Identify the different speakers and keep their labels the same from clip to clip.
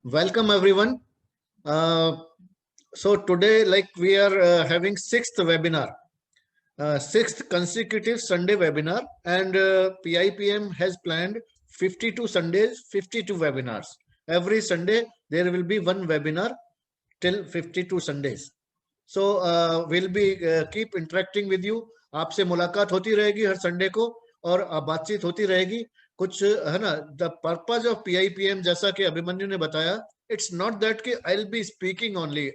Speaker 1: Welcome everyone. Uh, so today, like we are having sixth webinar, sixth consecutive Sunday webinar, and PIPM has planned 52 Sundays, 52 webinars. Every Sunday there will be one webinar till 52 Sundays. So we'll be keep interacting with you. आपसे मुलाकात होती रहेगी हर Sunday को और बातचीत होती रहेगी कुछ है ना. द पर्पज ऑफ PIPM जैसा कि अभिमन्यु ने बताया, इट्स नॉट दैट कि I will be speaking only.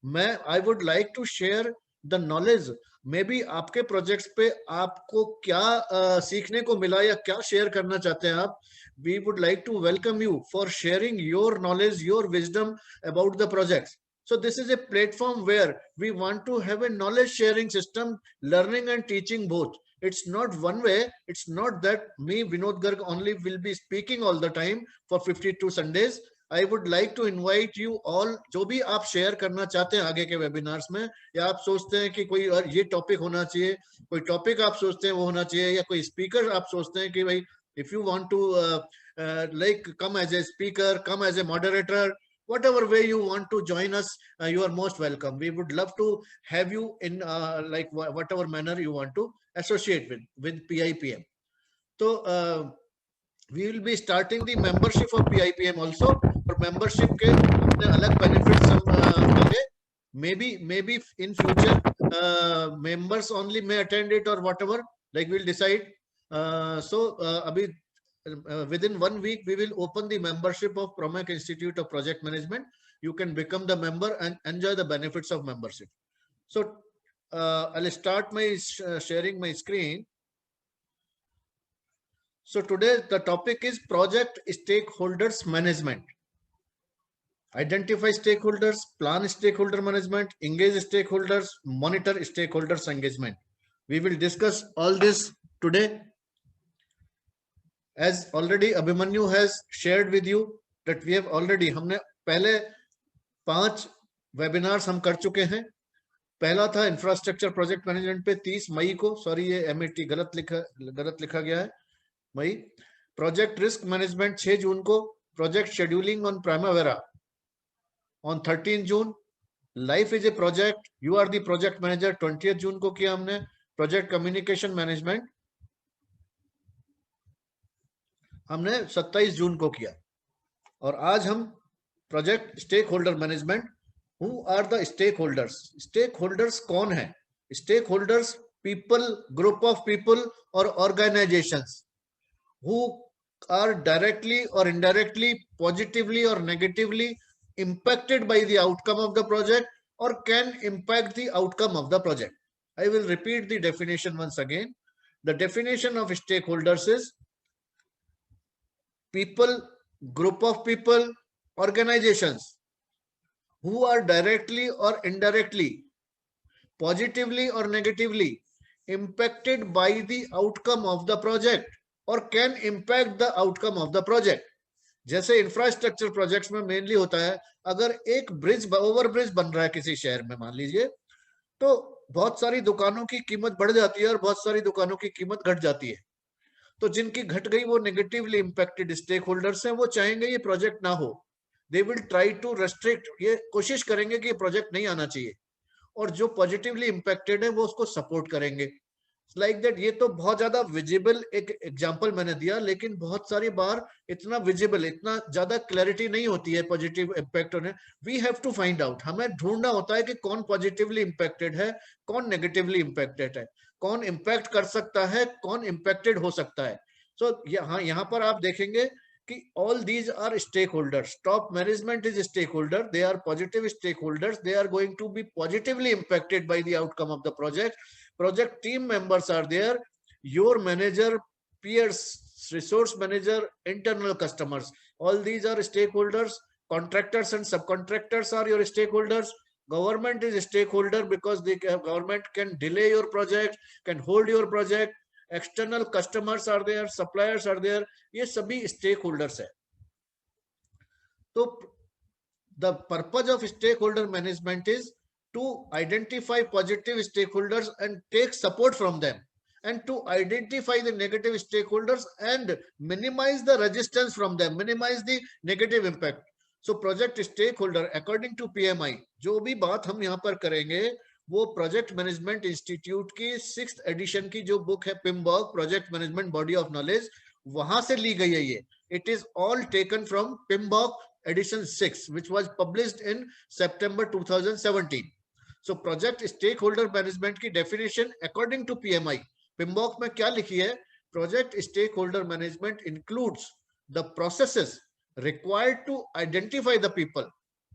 Speaker 1: मैं I would like to share the knowledge. Maybe आपके प्रोजेक्ट्स पे आपको क्या सीखने को मिला या क्या शेयर करना चाहते हैं आप. We would like to welcome you for sharing your knowledge, your wisdom about the projects. So this is a platform where we want to have a knowledge sharing system, learning and teaching both. It's not one way. It's not that me, Vinod Garg, only will be speaking all the time for 52 Sundays. I would like to invite you all. जो भी आप share करना चाहते हैं आगे के webinars में, या आप सोचते हैं कि कोई और ये टॉपिक होना चाहिए, कोई टॉपिक आप सोचते हैं वो होना चाहिए, या कोई स्पीकर आप सोचते हैं कि भाई if you want to like come as a speaker, come as a moderator, whatever way you want to join us, you are most welcome. We would love to have you in like whatever manner you want to associate with PIPM. So we will be starting the membership of PIPM also. For membership के अपने अलग benefits हम देंगे. Maybe in future members only may attend it or whatever, like we'll decide. Abhi within 1 week we will open the membership of Promac Institute of Project Management. You can become the member and enjoy the benefits of membership. So I'll start my sharing my screen. So today the topic is project stakeholders management. Identify stakeholders, plan stakeholder management, engage stakeholders, monitor stakeholders engagement. We will discuss all this today. As already Abhimanyu has shared with you that we have already, हमने पहले 5 webinars हम कर चुके हैं. पहला था infrastructure project management पे 30 मई को, सॉरी ये MAT गलत लिखा गया है, मई. प्रोजेक्ट रिस्क मैनेजमेंट 6 जून को. Project scheduling on Primavera on 13 जून. Life is a project, you are the project manager 20 जून को किया हमने. प्रोजेक्ट कम्युनिकेशन मैनेजमेंट हमने 27 जून को किया. और आज हम project stakeholder management. Who are the stakeholders? Stakeholders कौन है? Stakeholders people, group of people और organisations who are directly or indirectly, positively or negatively impacted by the outcome of the project or can impact the outcome of the project. I will repeat the definition once again. The definition of stakeholders is people, group of people, organizations who are directly or indirectly, positively or negatively impacted by the outcome of the project or can impact the outcome of the project. जैसे infrastructure projects में mainly होता है, अगर एक bridge, over bridge बन रहा है किसी शहर में मान लीजिए, तो बहुत सारी दुकानों की कीमत बढ़ जाती है और बहुत सारी दुकानों की कीमत घट जाती है. तो जिनकी घट गई वो नेगेटिवली इंपैक्टेड स्टेक होल्डर्स हैं. वो चाहेंगे ये प्रोजेक्ट ना हो. They will try to restrict, ये कोशिश करेंगे कि ये प्रोजेक्ट नहीं आना चाहिए. और जो पॉजिटिवली इंपैक्टेड है वो उसको सपोर्ट करेंगे. Like that. ये तो बहुत ज्यादा विजिबल एक एग्जांपल मैंने दिया, लेकिन बहुत सारी बार इतना विजिबल, इतना ज्यादा क्लैरिटी नहीं होती है पॉजिटिव इंपैक्ट होने. We have to find out. हमें ढूंढना होता है कि कौन पॉजिटिवली इंपैक्टेड है, कौन नेगेटिवली इंपैक्टेड है, कौन इंपैक्ट कर सकता है, कौन इंपैक्टेड हो सकता है. सो यहाँ पर आप देखेंगे कि all these are stakeholders. Top management is a stakeholder. They are positive stakeholders. They are going to be positively impacted by the outcome of the project. Project team members are there. Your manager, peers, resource manager, internal customers. All these are stakeholders. Contractors and subcontractors are your stakeholders. Government is a stakeholder because the government can delay your project, can hold your project. External customers are there, suppliers are there. ये सभी stakeholders है. तो the purpose of stakeholder management is to identify positive stakeholders and take support from them, and to identify the negative stakeholders and minimize the resistance from them, minimize the negative impact. So project stakeholder according to PMI, जो भी बात हम यहाँ पर करेंगे वो project management institute की 6th addition की जो बुक है PMBOK project management body of knowledge, वहां से ली गई है ये. It is all taken from PMBOK edition 6 which was published in September 2017. So project stakeholder management की definition according to PMI पिम्बॉक में क्या लिखी है? Project stakeholder management includes the processes required to identify the people,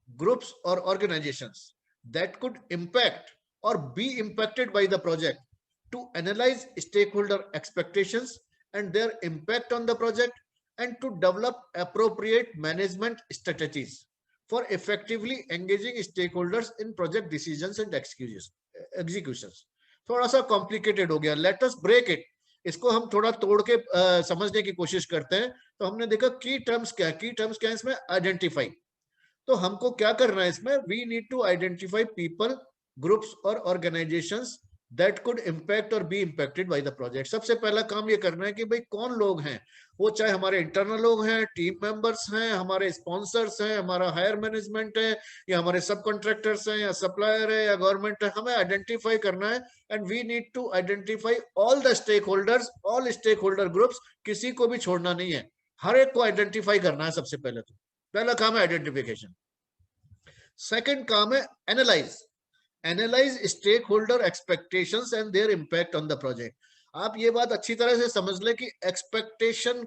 Speaker 1: groups or organizations that could impact or be impacted by the project, to analyze stakeholder expectations and their impact on the project, and to develop appropriate management strategies for effectively engaging stakeholders in project decisions and executions. थोड़ा सा complicated हो गया, let us break it. इसको हम थोड़ा तोड़ के समझने की कोशिश करते हैं. तो हमने देखा की टर्म्स क्या है इसमें? आइडेंटिफाई. तो हमको क्या करना है इसमें? We need to identify people, groups और organisations that could impact or be impacted by the project. सबसे पहला काम ये करना है कि भाई कौन लोग हैं, वो चाहे हमारे इंटरनल लोग हैं, टीम मेंबर्स हैं, हमारे स्पॉन्सर्स हैं, हमारा हायर मैनेजमेंट है, या हमारे सब कॉन्ट्रैक्टर्स हैं, या सप्लायर है, या गवर्नमेंट है. हमें आइडेंटिफाई करना है and we need to identify all the stakeholders, all stakeholder groups. किसी को भी छोड़ना नहीं है, हर एक को आइडेंटिफाई करना है. सबसे पहले तो पहला काम है आइडेंटिफिकेशन. सेकेंड काम है analyse. Analyse stakeholder expectations and their impact on the project. आप ये बात अच्छी तरह से समझ ले कि एक्सपेक्टेशन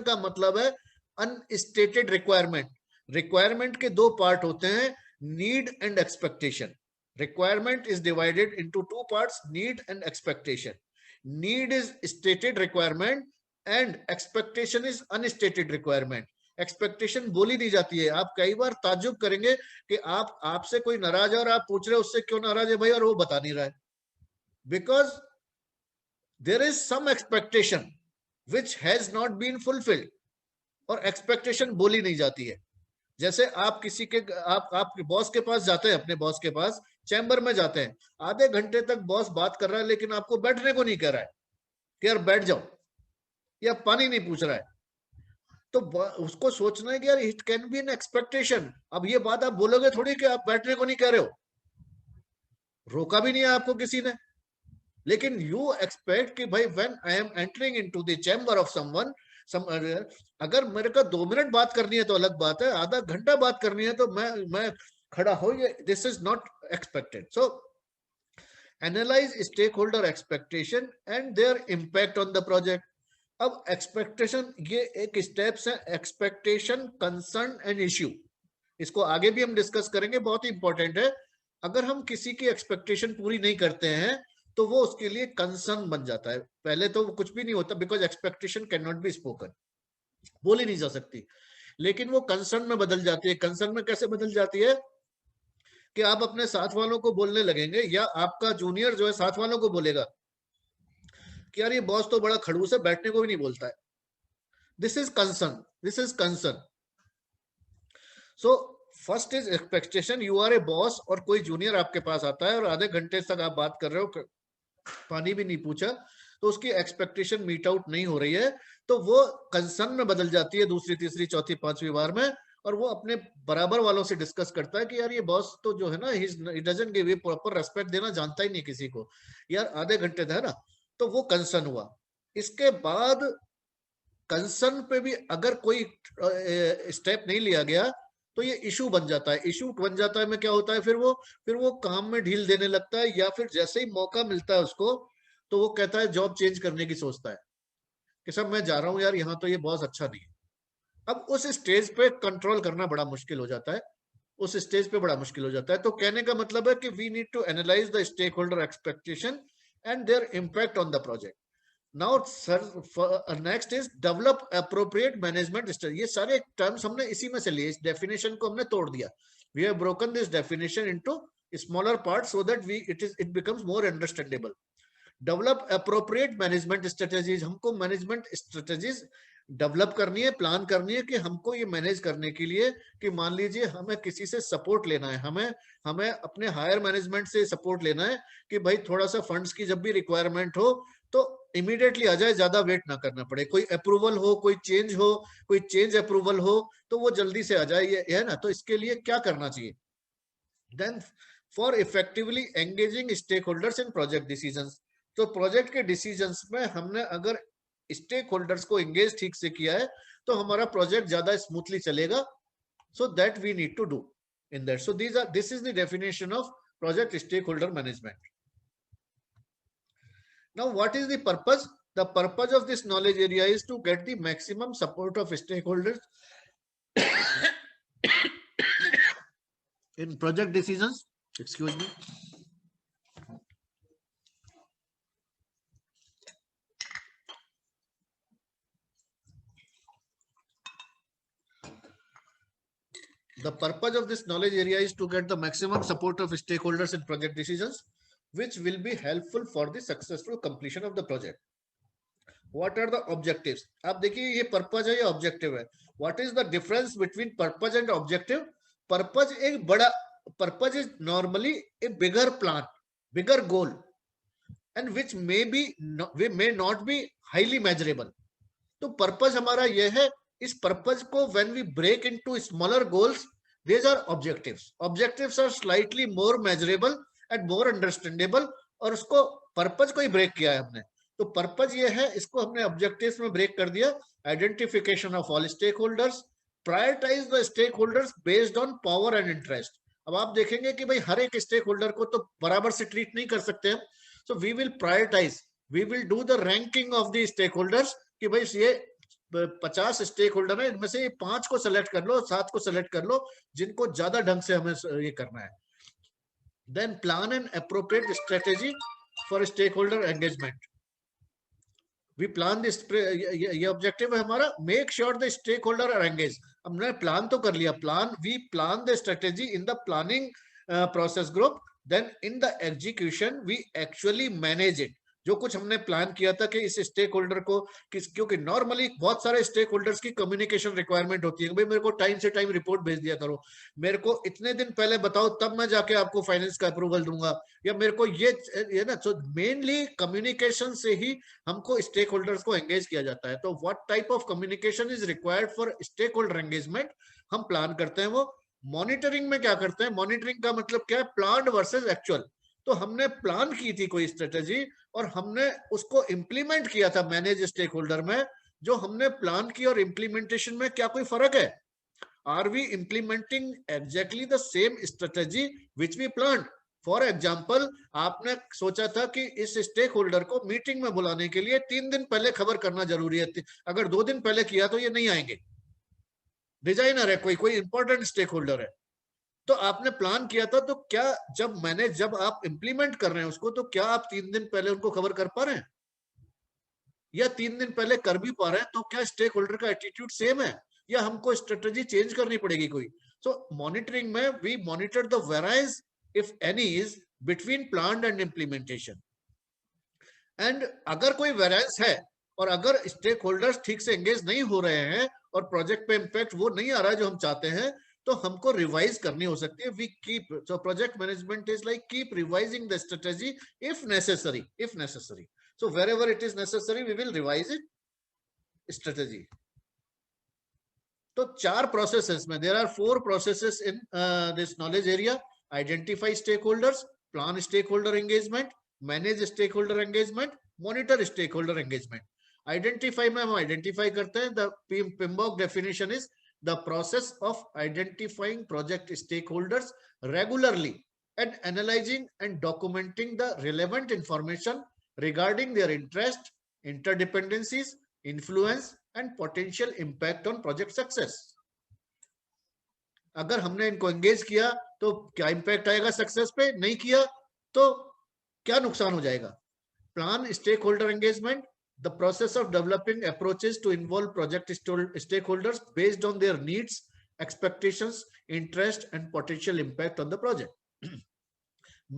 Speaker 1: का मतलब है अनस्टेटेड रिक्वायरमेंट. रिक्वायरमेंट के दो पार्ट होते हैं, need and expectation. Requirement is divided into two parts, need and expectation. Need is stated requirement and expectation is unstated requirement. Expectation बोली दी जाती है. आप कई बार ताज्जुब करेंगे कि आपसे कोई नाराज है और आप पूछ रहे हो उससे क्यों नाराज है भाई, और वो बता नहीं रहा है. Because there is some expectation which has not been fulfilled, और एक्सपेक्टेशन बोली नहीं जाती है. जैसे आप किसी के आप बॉस के पास जाते हैं, अपने बॉस के पास चैम्बर में जाते हैं, आधे घंटे तक बॉस बात कर रहा है लेकिन आपको बैठने को नहीं कह रहा है कि यार बैठ जाओ, या पानी नहीं पूछ रहा है. तो उसको सोचना है कि यार it can be an expectation. अब ये बात आप बोलोगे थोड़ी कि आप बैठने को नहीं कह रहे हो, रोका भी नहीं है आपको किसी ने, लेकिन यू एक्सपेक्ट कि भाई when I am entering into the chamber of someone, अगर मेरे को 2 मिनट बात करनी है तो अलग बात है, आधा घंटा बात करनी है तो मैं खड़ा हो, ये this is not expected. So analyse stakeholder expectation and their impact on the project. अब एक्सपेक्टेशन, ये एक स्टेप्स है, एक्सपेक्टेशन, कंसर्न एंड इश्यू. इसको आगे भी हम डिस्कस करेंगे, बहुत ही इंपॉर्टेंट है. अगर हम किसी की एक्सपेक्टेशन पूरी नहीं करते हैं तो वो उसके लिए कंसर्न बन जाता है. पहले तो कुछ भी नहीं होता, because expectation can not be spoken, बोली नहीं जा सकती, लेकिन वो कंसर्न में बदल जाती है. कंसर्न में कैसे बदल जाती है कि आप अपने साथ वालों को बोलने लगेंगे, या आपका जूनियर जो है साथ वालों को बोलेगा कि यार ये बॉस तो बड़ा खड़ूस है, बैठने को भी नहीं बोलता है. This is concern, this is concern. So first is expectation. You are a boss और कोई जूनियर आपके पास आता है और आधे घंटे तक आप बात कर रहे हो, पानी भी नहीं पूछा, तो उसकी एक्सपेक्टेशन मीट आउट नहीं हो रही है, तो वो कंसर्न में बदल जाती है दूसरी, तीसरी, चौथी, पांचवी बार में. और वो अपने बराबर वालों से डिस्कस करता है कि यार ये बॉस तो जो है ना, he doesn't give proper respect, देना जानता ही नहीं किसी को, यार आधे घंटे था ना. तो वो कंसर्न हुआ. इसके बाद कंसर्न पे भी अगर कोई स्टेप नहीं लिया गया तो ये इशू बन जाता है. इशू बन जाता है में क्या होता है, फिर वो काम में ढील देने लगता है, या फिर जैसे ही मौका मिलता है उसको तो वो कहता है जॉब चेंज करने की सोचता है कि सब मैं जा रहा हूं यार, यहाँ तो ये बॉस अच्छा नहीं है. अब उस स्टेज पे कंट्रोल करना बड़ा मुश्किल हो जाता है, उस स्टेज पे बड़ा मुश्किल हो जाता है. तो कहने का मतलब है कि we need to analyse the stakeholder expectation and their impact on the project. Now sir, next is develop appropriate management strategy. ये सारे terms हमने इसी में से लिए, इस definition को हमने तोड़ दिया. We have broken this definition into smaller parts so that it becomes more understandable. Develop appropriate management strategies. हमको management strategies डेवलप करनी है, प्लान करनी है कि हमको ये मैनेज करने के लिए, कि मान लीजिए हमें किसी से सपोर्ट लेना है, हमें अपने हायर मैनेजमेंट से सपोर्ट लेना है कि भाई थोड़ा सा फंड्स की जब भी रिक्वायरमेंट हो तो इमीडिएटली आ जाए, ज्यादा वेट ना करना पड़े, कोई अप्रूवल हो, कोई चेंज हो, कोई चेंज अप्रूवल हो, तो वो जल्दी से आ जाए, ये है ना। तो इसके लिए क्या करना चाहिए? Then for effectively engaging stakeholders in project decisions, तो प्रोजेक्ट के डिसीजंस में हमने अगर स्टेक होल्डर्स को एंगेज ठीक से किया है तो हमारा प्रोजेक्ट ज्यादा स्मूथली चलेगा. So that we need to do in that. So this is the definition of project stakeholder management. Now, what is the purpose? The purpose of this knowledge area is to get the maximum support of stakeholders in project decisions. Excuse me. The purpose of this knowledge area is to get the maximum support of stakeholders in project decisions, which will be helpful for the successful completion of the project. What are the objectives? आप देखिए ये purpose है, ये objective है. What is the difference between purpose and objective? Purpose एक बड़ा, purpose is normally a bigger plan, bigger goal, and which may may not be highly measurable. तो purpose हमारा ये है. इस पर्पज को when we break into smaller goals, these are objectives. Objectives are slightly more measurable and more understandable. और उसको purpose को ही break किया है हमने. तो पर्पज ये है, इसको हमने ऑब्जेक्टिव्स में ब्रेक कर दिया. Identification of all stakeholders, prioritise the stakeholders based on power and interest. अब आप देखेंगे कि भाई हर एक स्टेक होल्डर को तो बराबर से ट्रीट नहीं कर सकते हम. So we will prioritise, we will do the ranking of the stakeholders कि भाई ये 50 स्टेक होल्डर है, इनमें से 5 को सेलेक्ट कर लो, 7 को सेलेक्ट कर लो, जिनको ज्यादा ढंग से हमें ये करना है. Then plan and appropriate strategy for stakeholder engagement. We plan this, ये ऑब्जेक्टिव है हमारा. Make sure the stakeholder are engage. हमने प्लान तो कर लिया, plan, we plan the strategy in the planning process group. Then in the execution we actually manage it. जो कुछ हमने प्लान किया था कि इस स्टेक होल्डर को क्योंकि नॉर्मली बहुत सारे स्टेक होल्डर्स की कम्युनिकेशन रिक्वायरमेंट होती है, भाई मेरे को टाइम से टाइम रिपोर्ट भेज दिया करो, मेरे को इतने दिन पहले बताओ तब मैं जाके आपको फाइनेंस का अप्रूवल दूंगा, या मेरे को ये ना. सो मेनली कम्युनिकेशन से ही हमको स्टेक होल्डर्स को एंगेज किया जाता है. तो what type of communication is required for stakeholder engagement, हम प्लान करते हैं वो. मॉनिटरिंग में क्या करते हैं? मॉनिटरिंग का मतलब क्या है? Plan versus actual. तो हमने प्लान की थी कोई स्ट्रेटेजी और हमने उसको इंप्लीमेंट किया था मैनेज स्टेक होल्डर में. जो हमने प्लान की और इंप्लीमेंटेशन में क्या कोई फर्क है? Are we implementing exactly the same strategy which we plan? For example, आपने सोचा था कि इस स्टेक होल्डर को मीटिंग में बुलाने के लिए 3 दिन पहले खबर करना जरूरी है, अगर 2 दिन पहले किया तो ये नहीं आएंगे. डिजाइनर है, कोई इंपॉर्टेंट स्टेक होल्डर है, तो आपने प्लान किया था. तो क्या जब आप इंप्लीमेंट कर रहे हैं उसको, तो क्या आप 3 दिन पहले उनको खबर कर पा रहे हैं, या 3 दिन पहले कर भी पा रहे हैं? तो क्या स्टेक होल्डर का एटीट्यूड सेम है, या हमको स्ट्रेटेजी चेंज करनी पड़ेगी कोई? सो मॉनिटरिंग में we monitor the varies if any is between plan and implementation. And अगर कोई वेराइज है और अगर स्टेक होल्डर्स ठीक से एंगेज नहीं हो रहे हैं और प्रोजेक्ट पे इंपैक्ट वो नहीं आ रहा है जो हम चाहते हैं, तो हमको रिवाइज करनी हो सकती है. We keep, so project management is like keep revising the strategy if necessary. So wherever it is necessary we will revise it strategy. तो 4 प्रोसेसेस में, there are 4 processes in this knowledge area. Identify stakeholders, plan stakeholder engagement, manage stakeholder engagement, monitor stakeholder engagement. Identify में हम identify करते हैं. The PMBOK definition is the process of identifying project stakeholders regularly and analyzing and documenting the relevant information regarding their interest, interdependencies, influence and potential impact on project success. अगर हमने इनको engage किया तो क्या impact आएगा success पे, नहीं किया तो क्या नुकसान हो जाएगा? Plan stakeholder engagement, the process of developing approaches to involve project stakeholders based on their needs, expectations, interest, and potential impact on the project.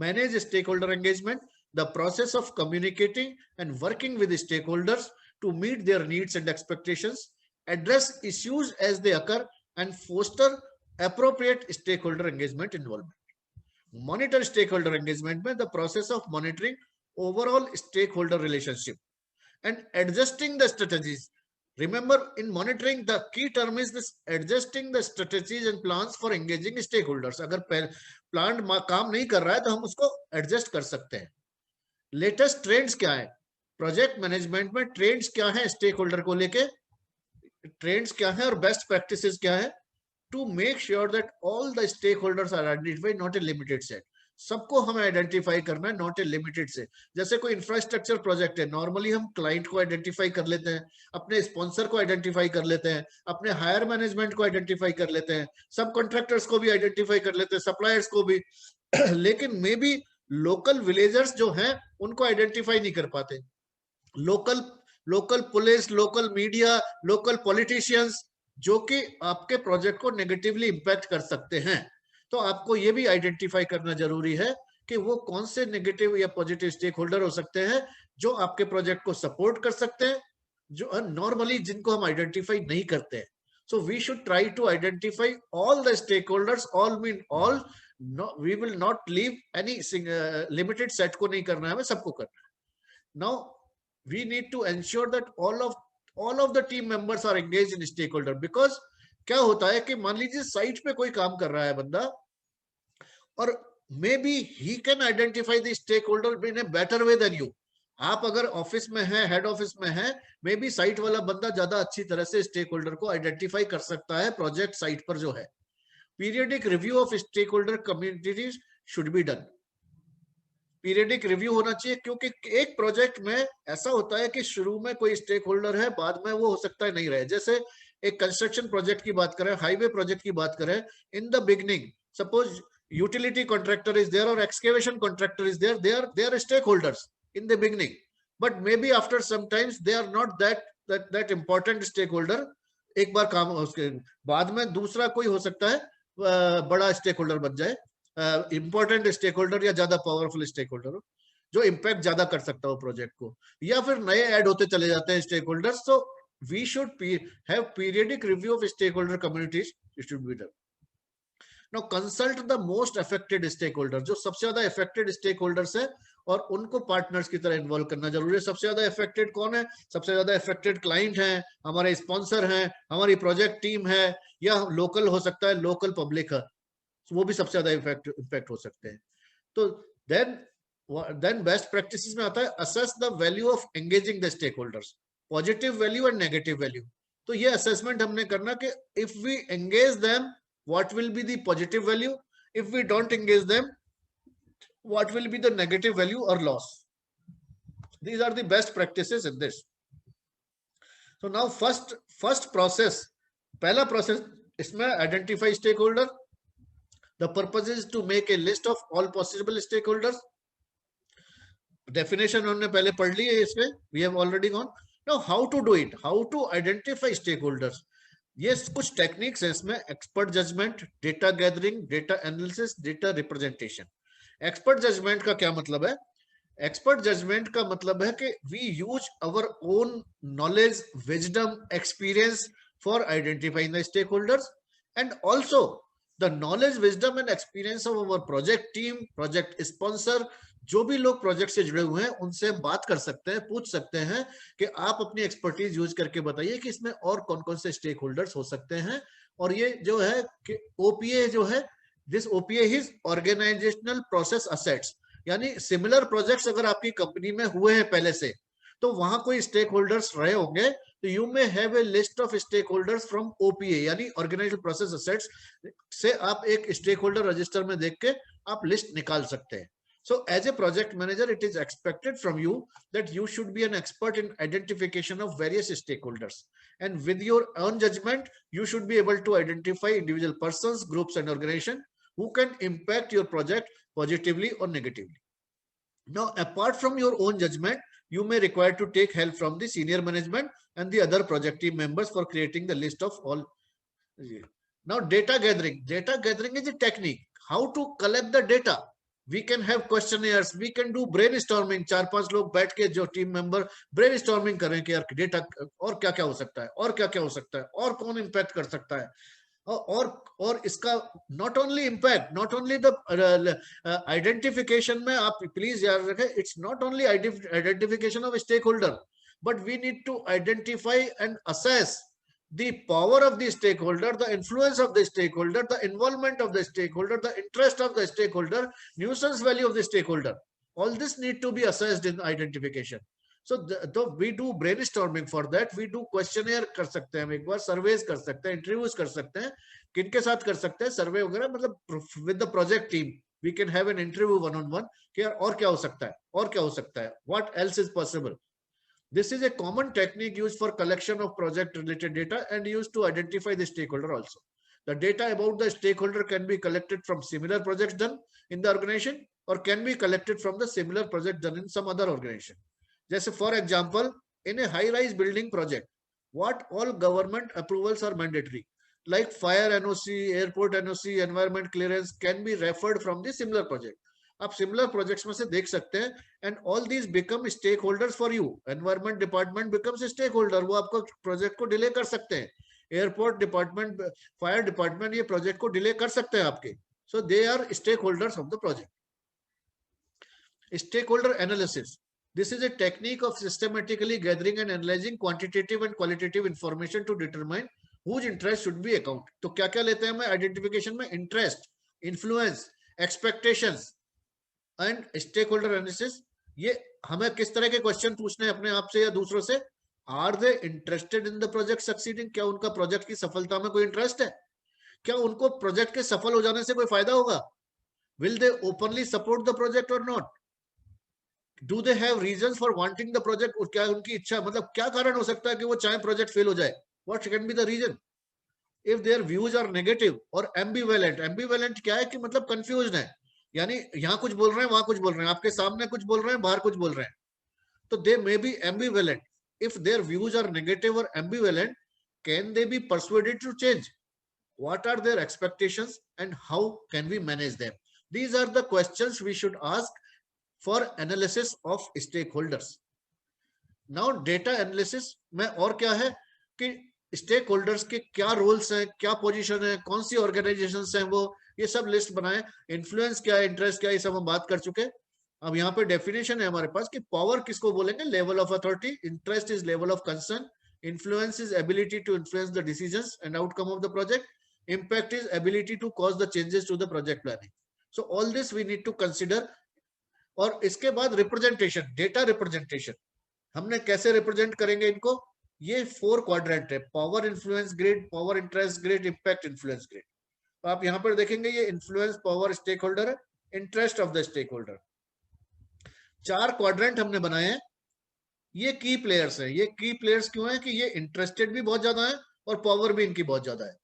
Speaker 1: Manage stakeholder engagement, the process of communicating and working with the stakeholders to meet their needs and expectations, address issues as they occur, and foster appropriate stakeholder engagement involvement. Monitor stakeholder engagement, the process of monitoring overall stakeholder relationship. and adjusting the strategies. Remember, in monitoring, the key term is this adjusting the strategies and plans for engaging stakeholders. अगर plan काम नहीं कर रहा है तो हम उसको adjust कर सकते हैं. लेटेस्ट ट्रेंड्स क्या है प्रोजेक्ट मैनेजमेंट में? ट्रेंड्स क्या है स्टेक होल्डर को लेके, ट्रेंड्स क्या है और बेस्ट प्रैक्टिसेस क्या है? To make sure that all the stakeholders are identified, not a limited set. सबको हमें आइडेंटिफाई करना है, नॉट ए लिमिटेड से. जैसे कोई इंफ्रास्ट्रक्चर प्रोजेक्ट है, नॉर्मली हम क्लाइंट को आइडेंटिफाई कर लेते हैं, अपने स्पॉन्सर को आइडेंटिफाई कर लेते हैं, अपने हायर मैनेजमेंट को आइडेंटिफाई कर लेते हैं, सब कॉन्ट्रैक्टर्स को भी आइडेंटिफाई कर लेते हैं, सप्लायर्स को भी. लेकिन मे बी लोकल विलेजर्स जो हैं उनको आइडेंटिफाई नहीं कर पाते. Local police, local media, local politicians जो कि आपके प्रोजेक्ट को नेगेटिवली इंपैक्ट कर सकते हैं. तो आपको ये भी आइडेंटिफाई करना जरूरी है कि वो कौन से नेगेटिव या पॉजिटिव स्टेक होल्डर हो सकते हैं जो आपके प्रोजेक्ट को सपोर्ट कर सकते हैं, जो नॉर्मली जिनको हम आइडेंटिफाई नहीं करते हैं. So we should try to identify all the stakeholders. All mean all. We will not leave any limited set को नहीं करना है, हमें सबको करना है. Now we need to ensure that all of the team members are engaged in stakeholder. because क्या होता है कि मान लीजिए साइट पे कोई काम कर रहा है बंदा, और maybe he can identify the stakeholder in a better way than you. आप अगर ऑफिस में हैं, हेड ऑफिस में हैं, मे बी साइट वाला बंदा ज्यादा अच्छी तरह से स्टेक होल्डर को आइडेंटिफाई कर सकता है प्रोजेक्ट साइट पर जो है. Periodic review of stakeholder communities should be done. Periodic review होना चाहिए, क्योंकि एक प्रोजेक्ट में ऐसा होता है कि शुरू में कोई स्टेक होल्डर है, बाद में वो हो सकता है नहीं रहे. जैसे एक कंस्ट्रक्शन प्रोजेक्ट की बात करें, हाईवे प्रोजेक्ट की बात करें, in the beginning suppose utility contractor is there और excavation contractor is there, they are stakeholders in the beginning, but maybe after some times they are not that important stakeholder. एक बार काम उसके बाद में दूसरा कोई हो सकता है बड़ा स्टेक होल्डर बन जाए, इंपॉर्टेंट स्टेक होल्डर या ज्यादा पावरफुल स्टेक होल्डर हो, जो इंपैक्ट ज्यादा कर सकता हो प्रोजेक्ट को, या फिर नए ऐड होते चले जाते हैं stakeholders. So we should have periodic review of stakeholder communities. It should be done. Now consult the most affected stakeholder. जो सबसे ज्यादा अफेक्टेड स्टेक होल्डर्स है और उनको पार्टनर्स की तरह इन्वॉल्व करना जरूरी है. सबसे ज्यादा अफेक्टेड कौन है? सबसे ज्यादा अफेक्टेड क्लाइंट हैं, हमारे स्पॉन्सर हैं, हमारी प्रोजेक्ट टीम है, या लोकल हो सकता है, लोकल पब्लिक है, वो भी सबसे ज्यादा इम्पैक्ट हो सकते हैं. तो देन बेस्ट प्रैक्टिसेस में आता है assess the value of engaging the stakeholders, positive value and negative value. तो ये असेसमेंट हमने करना कि if we engage them what will be the positive value, if we don't engage them what will be the negative value और loss. These are the best practices in this. So now first process, पहला process इसमें identify stakeholder. The purpose is to make a list of all possible stakeholders. Definition हमने पहले पढ़ ली है इसमें. We have already gone. Now how to do it? How to identify stakeholders? ये कुछ techniques है इसमें. Expert judgement, data gathering, data analysis, data representation. Expert judgement का क्या मतलब है? एक्सपर्ट जजमेंट का मतलब है कि we use our own knowledge, wisdom, experience for identifying the stakeholders, and also the knowledge, wisdom and experience of our project team, project sponsor. जो भी लोग प्रोजेक्ट से जुड़े हुए हैं उनसे हम बात कर सकते हैं, पूछ सकते हैं कि आप अपनी एक्सपर्टीज यूज करके बताइए कि इसमें और कौन कौन से स्टेक होल्डर्स हो सकते हैं. और ये जो है कि ओपीए जो है, this OPA is organisational process assets. यानी सिमिलर प्रोजेक्ट्स अगर आपकी कंपनी में हुए हैं पहले से, तो वहां कोई स्टेक होल्डर्स रहे होंगे, तो you may have a list of stake holders from OPA, यानी ऑर्गेनाइजेशनल प्रोसेस असेट्स से आप एक स्टेक होल्डर रजिस्टर में देख के आप लिस्ट निकाल सकते हैं. So as a project manager, it is expected from you that you should be an expert in identification of various stakeholders, and with your own judgment you should be able to identify individual persons, groups and organizations who can impact your project positively or negatively. Now apart from your own judgment, you may require to take help from the senior management and the other project team members for creating the list of all. Now data gathering. Data gathering is a technique how to collect the data. We can have questionnaires, we can do brainstorming. 4-5 लोग बैठ के जो team member brainstorming करें कि यार data और क्या क्या हो सकता है, और क्या क्या हो सकता है, और कौन इंपैक्ट कर सकता है, और इसका not only impact, not only the identification में आप प्लीज याद रखें, it's not only identification of stakeholder, but we need to identify and assess the power of the stakeholder, the influence of the stakeholder, the involvement of the stakeholder, the interest of the stakeholder, nuisance value of the stakeholder. All this need to be assessed in identification. So we do brainstorming for that. We do questionnaire कर सकते हैं, एक बार surveys कर सकते हैं, interviews कर सकते हैं. किनके साथ कर सकते हैं survey वगैरह, मतलब with the project team we can have an interview one on one कि यार और क्या हो सकता है, और क्या हो सकता है, what else is possible. This is a common technique used for collection of project related data and used to identify the stakeholder also. The data about the stakeholder can be collected from similar projects done in the organization or can be collected from the similar project done in some other organization. जैसे for example, in a high-rise building project, what all government approvals are mandatory, like fire NOC, airport NOC, environment clearance can be referred from the similar project. आप similar projects में से देख सकते हैं, and all these become stakeholders for you. Environment department becomes stakeholder, वो आपको project को delay कर सकते हैं. एयरपोर्ट डिपार्टमेंट, फायर डिपार्टमेंट ये प्रोजेक्ट को डिले कर सकते हैं आपके. So they are stakeholders of the project. Stakeholder analysis, this is a technique of systematically gathering and analyzing quantitative and qualitative information to determine whose interest should be account. तो क्या क्या लेते हैं हमें identification में? Interest, influence, expectations and stakeholder analysis. ये हमें किस तरह के क्वेश्चन पूछने हैं अपने आप से या दूसरों से? Are they interested in the project succeeding, क्या उनका प्रोजेक्ट की सफलता में कोई इंटरेस्ट है? क्या उनको प्रोजेक्ट के सफल हो जाने से कोई फायदा होगा? Will they openly support the project और not? Do they have reasons for wanting the project, और क्या उनकी इच्छा, मतलब क्या कारण हो सकता है कि वो चाहे प्रोजेक्ट फेल हो जाए? What can be the reason? If their views are negative और एम्बिवेलेंट. एम्बिवेलेंट क्या है कि मतलब कंफ्यूज्ड है, यानी यहाँ कुछ बोल रहे हैं वहां कुछ बोल रहे हैं, आपके सामने कुछ बोल रहे हैं बाहर कुछ बोल रहे हैं. तो they may be ambivalent. If their views are negative और ambivalent, can they be persuaded to change? What are their expectations and how can we manage them? These are the questions we should ask for analysis of stakeholders. Now data analysis में और क्या है कि stake holders के क्या roles हैं, क्या position है, कौन सी ऑर्गेनाइजेशन हैं वो, ये सब लिस्ट बनाए. इन्फ्लुएंस क्या है, इंटरेस्ट क्या है, ये सब हम बात कर चुके. अब यहाँ पे डेफिनेशन है हमारे पास कि पावर किसको बोलेंगे? Level of authority. Interest is level of concern. Influence is ability to influence the decisions and outcome of the project. Impact is ability to cause the changes to the project planning. So all this we need to consider. और इसके बाद representation, data representation, हमने कैसे represent करेंगे इनको? ये 4 quadrant है: power influence grid, power interest grid, impact influence grid. तो आप यहाँ पर देखेंगे ये इन्फ्लुएंस पावर स्टेक होल्डर है, interest of the stakeholder. 4 quadrant हमने बनाए हैं. ये की प्लेयर्स है. ये की प्लेयर्स क्यों है कि ये इंटरेस्टेड भी बहुत ज्यादा है और पावर भी इनकी बहुत ज्यादा है.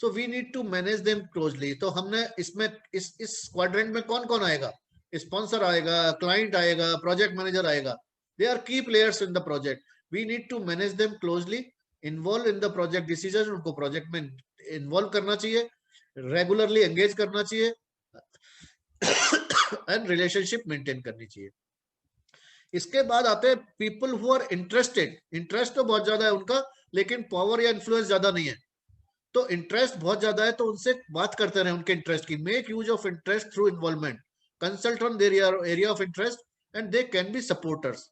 Speaker 1: So we need to manage them closely. तो हमने इसमें इस क्वाड्रेंट में कौन कौन आएगा? स्पॉन्सर आएगा, क्लाइंट आएगा, प्रोजेक्ट मैनेजर आएगा. They are key players in the project. We need to manage them closely, involve in the project decisions. उनको प्रोजेक्ट में इन्वॉल्व करना चाहिए, रेगुलरली एंगेज करना चाहिए एंड रिलेशनशिप मेंटेन करनी चाहिए. इसके बाद आते हैं people who are interested. Interest तो बहुत ज्यादा है उनका, लेकिन पावर या इन्फ्लुएंस ज्यादा नहीं है. तो इंटरेस्ट बहुत ज्यादा है, तो उनसे बात करते रहे उनके इंटरेस्ट की. Make use of interest through involvement, consult on their area of interest and they can be supporters.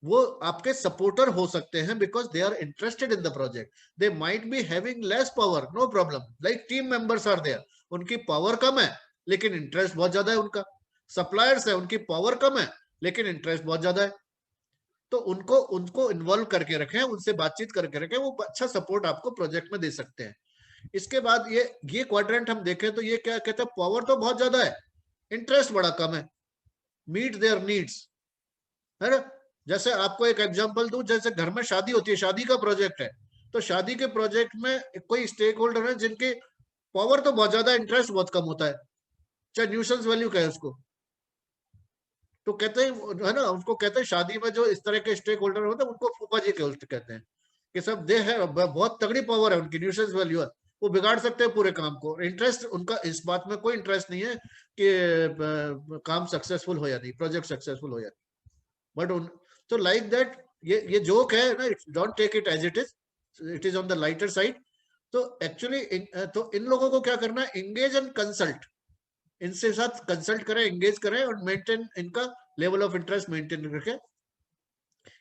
Speaker 1: वो आपके सपोर्टर हो सकते हैं because they are interested in the project. They might be having less power, no problem, like team members are there. उनकी power कम है लेकिन interest बहुत ज्यादा है उनका. सप्लायर्स है, उनकी पावर कम है लेकिन इंटरेस्ट बहुत ज्यादा है. तो उनको इन्वॉल्व करके रखें, उनसे बातचीत करके रखें, वो अच्छा सपोर्ट आपको प्रोजेक्ट में दे सकते हैं. इसके बाद ये क्वाड्रेंट हम देखें तो ये क्या कहते हैं? पावर तो बहुत ज्यादा है, इंटरेस्ट बड़ा कम है. मीट देयर नीड्स, है ना? जैसे आपको एक एग्जांपल दूं, जैसे घर में शादी होती है, शादी का प्रोजेक्ट है, तो शादी के प्रोजेक्ट में कोई स्टेक होल्डर है जिनके पावर तो बहुत ज्यादा, इंटरेस्ट बहुत कम होता है, चाहे न्यूसेंस वैल्यू कहे उसको. तो कहते हैं, है ना, उनको कहते हैं शादी में जो इस तरह के स्टेक होल्डर होते हैं उनको फूफा जी कहते हैं कि सब दे है, बहुत तगड़ी पावर है उनकी, न्यूसेंस वैल्यू है, वो बिगाड़ सकते हैं पूरे काम को. इंटरेस्ट उनका इस बात में कोई इंटरेस्ट नहीं है कि काम सक्सेसफुल हो या नहीं, प्रोजेक्ट सक्सेसफुल हो या नहीं. बट तो लाइक दैट, ये जोक है ना, don't take it as it is on the lighter side. तो एक्चुअली तो इन लोगों को क्या करना है? Engage and consult. इनसे साथ कंसल्ट करें, एंगेज करें और मेंटेन, इनका लेवल ऑफ इंटरेस्ट मेंटेन करके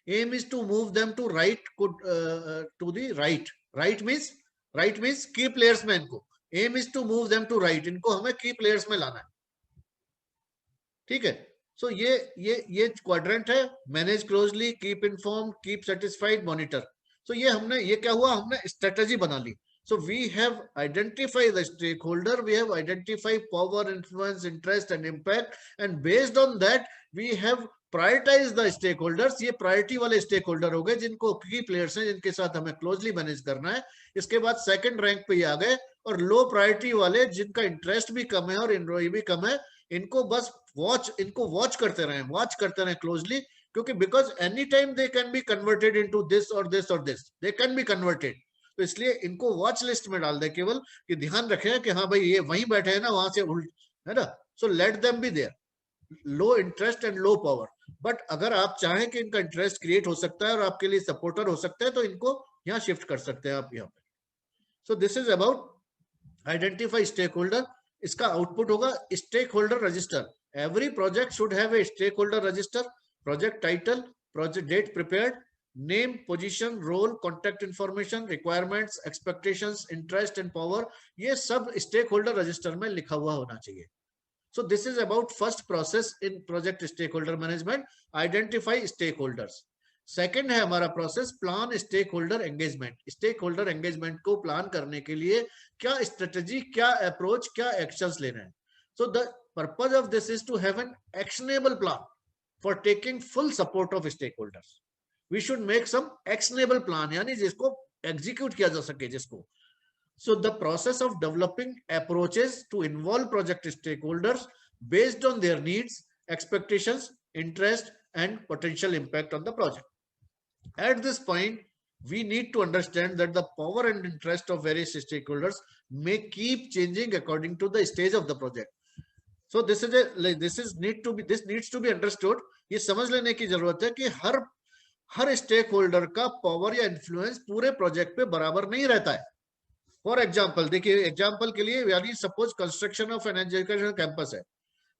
Speaker 1: Aim is to move them to right, to the right. Right means key players में इनको. Aim is to move them to right. इनको हमें key players में लाना है. ठीक है. So ये क्वाड्रेंट है. Manage closely, keep inform, keep satisfied, monitor. So ये क्या हुआ, हमने स्ट्रेटेजी बना ली. So we have identified the stakeholder, we have identified power, influence, interest and impact, and based on that we have prioritized the stakeholders. ये priority वाले stakeholder हो गए जिनको key players हैं, जिनके साथ हमें closely manage करना है. इसके बाद second rank पे ये आ गए, और low priority वाले जिनका interest भी कम है और ROI भी कम है, इनको बस वॉच करते रहे क्लोजली, क्योंकि because any time they can be converted into this और दिस और this, they can be converted. तो इसलिए इनको वॉच लिस्ट में डाल दे केवल, कि ध्यान रखें कि हाँ भाई ये वहीं बैठे हैं ना, वहां से उल्ट है ना. So let them be there. Low interest and low power. But अगर आप चाहें कि इनका इंटरेस्ट क्रिएट हो सकता है और आपके लिए सपोर्टर हो सकता है, तो इनको यहाँ शिफ्ट कर सकते हैं आप यहाँ पे. So this is about identify stakeholder. इसका आउटपुट होगा stakeholder register. Every project should have a stakeholder register. Project title, project date prepared, name, position, role, contact information, requirements, expectations, interest and power, ये सब stake holder register में लिखा हुआ होना चाहिए. So this is about first process in project stakeholder management, identify stakeholders. Second है हमारा process plan stakeholder engagement. Stakeholder engagement को प्लान करने के लिए क्या स्ट्रेटेजी, क्या अप्रोच, क्या एक्शंस लेना है. So the purpose of this is to have an actionable plan for taking full support of stake holders. We should make some actionable plan, यानी जिसको एग्जीक्यूट किया जा सके, जिसको. So the process of developing approaches to involve project stakeholders based on their needs, expectations, interest, and potential impact on the project. At this point, we need to understand that the power and interest of various stakeholders may keep changing according to the stage of the project. So this needs to be understood. ये समझ लेने की जरूरत है कि हर stake holder का power या influence पूरे प्रोजेक्ट पे बराबर नहीं रहता है. फॉर एग्जाम्पल देखिए, एग्जाम्पल के लिए यानी suppose construction of an educational campus है.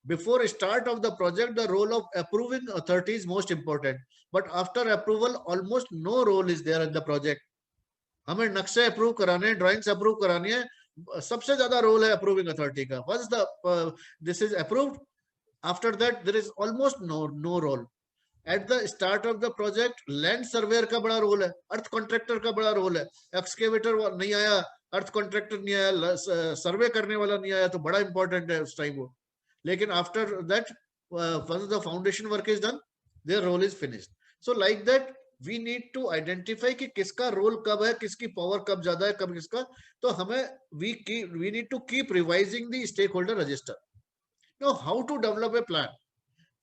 Speaker 1: Before start of the project the role of approving authority is most important, but after approval almost no role is there in the project. हमें नक्शे approve कराने, drawings approve करानी है, सबसे ज्यादा role है approving authority का. Once the this is approved, after that there is almost no role. At the start of the project land surveyor का बड़ा रोल है, अर्थ कॉन्ट्रैक्टर का बड़ा रोल है. एक्सकेवेटर नहीं आया, अर्थ कॉन्ट्रैक्टर नहीं आया, सर्वे करने वाला नहीं आया, तो बड़ा इंपॉर्टेंट है उस टाइम वो. लेकिन after that once the foundation work is done, their role is finished. So like that we need to identify कि किसका रोल कब है, किसकी पावर कब ज्यादा है, कब किसका. तो हमें we need to keep revising the stakeholder register. Now how to develop a plan?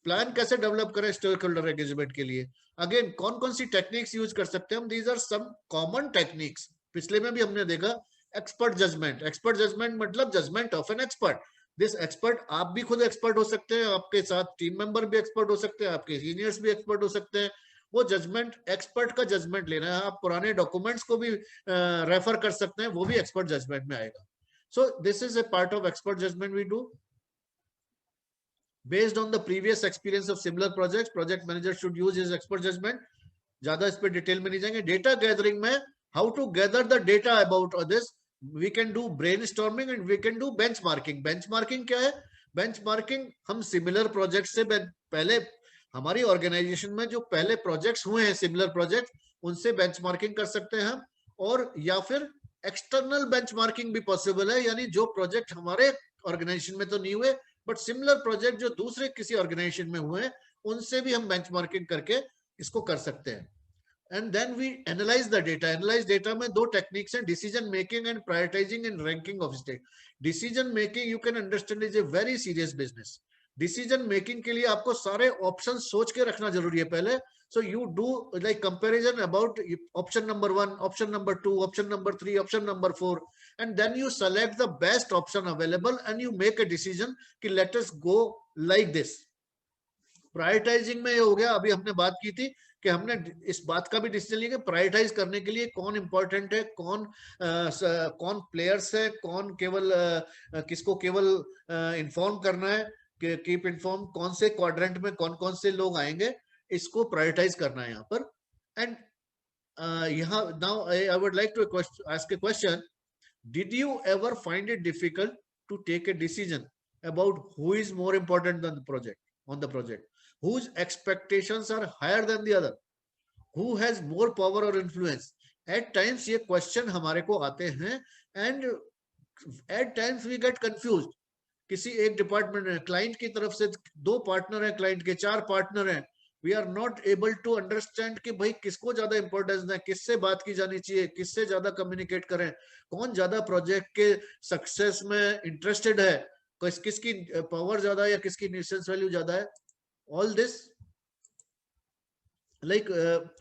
Speaker 1: Plan कैसे डेवलप करें स्टेक होल्डर एंगेजमेंट के लिए? अगेन कौन कौन सी टेक्निक्स यूज कर सकते हैं हम? These are some common techniques. पिछले में भी हमने देखा एक्सपर्ट जजमेंट. एक्सपर्ट जजमेंट मतलब judgment of an expert. This expert, आप भी खुद एक्सपर्ट हो सकते हैं, आपके साथ टीम मेंबर भी एक्सपर्ट हो सकते हैं, आपके सीनियर्स भी एक्सपर्ट हो सकते हैं. वो जजमेंट, एक्सपर्ट का जजमेंट लेना है. आप पुराने डॉक्यूमेंट्स को भी रेफर कर सकते हैं, वो भी एक्सपर्ट जजमेंट में आएगा. So this is a part of expert judgment we do. Based on the previous experience of similar projects, project manager should use his expert judgment. ज्यादा इस पे डिटेल में नहीं जाएंगे. डेटा गैदरिंग में how to gather the data about this, we can do brainstorming and we can do benchmarking. benchmarking क्या है? benchmarking हम similar projects से पहले हमारी ऑर्गेनाइजेशन में जो पहले प्रोजेक्ट्स हुए हैं सिमिलर प्रोजेक्ट, उनसे बेंचमार्किंग कर सकते हैं हम. और या फिर एक्सटर्नल बेंचमार्किंग भी पॉसिबल है, यानी जो प्रोजेक्ट हमारे ऑर्गेनाइजेशन में तो नहीं हुए बट सिमिलर प्रोजेक्ट जो दूसरे किसी ऑर्गेनाइजेशन में हुए हैं, उनसे भी हम बेंचमार्किंग करके इसको कर सकते हैं. And then we analyze the data. Analyze data में दो टेक्निक्स हैं, decision making and prioritizing and ranking of stake. Decision making you can understand is a very serious business. Decision making के लिए आपको सारे ऑप्शन सोच के रखना जरूरी है पहले. So you do like comparison about option number 1, option number 2, option number 3, option number 4, and then you select the best option available and you make a decision कि let us go like this. Prioritising में ये हो गया. अभी हमने बात की थी कि हमने इस बात का भी डिसीजन लिया कि प्रायोरिटाइज करने के लिए कौन इंपॉर्टेंट है, कौन प्लेयर्स है, कौन केवल किसको केवल इन्फॉर्म करना है, कीप इन्फॉर्म, कौन से क्वाड्रेंट में कौन कौन से लोग आएंगे. इसको प्रायोरिटाइज करना है यहाँ पर. एंड यहाँ now I would like to ask a question. Did you ever find it difficult to take a decision about who is more important than the project on the project, whose expectations are higher than the other, who has more power or influence? At times ये question हमारे को आते हैं and at times we get confused. किसी एक department में client की तरफ से 2 पार्टनर हैं, क्लाइंट के 4 पार्टनर हैं, we are not able to understand कि भाई किसको ज्यादा इंपॉर्टेंस है, किससे बात की जानी चाहिए, किससे ज्यादा कम्युनिकेट करें, कौन ज्यादा प्रोजेक्ट के सक्सेस में इंटरेस्टेड है, किसकी पावर ज्यादा है या किसकी न्यूसेंस वैल्यू ज्यादा है. All this like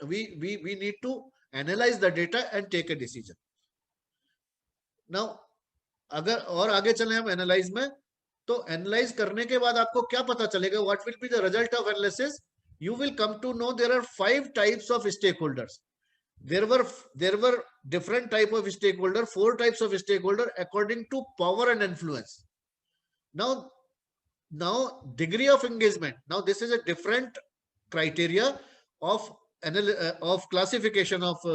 Speaker 1: we need to analyse the data and take a decision. Now अगर और आगे चले हम एनालाइज में, तो एनालाइज करने के बाद आपको क्या पता चलेगा, what will be the result of analysis? You will come to know there are 5 types of stakeholders. There were different type of stakeholder, 4 types of stakeholder according to power and influence. Now degree of engagement. Now this is a different criteria of classification of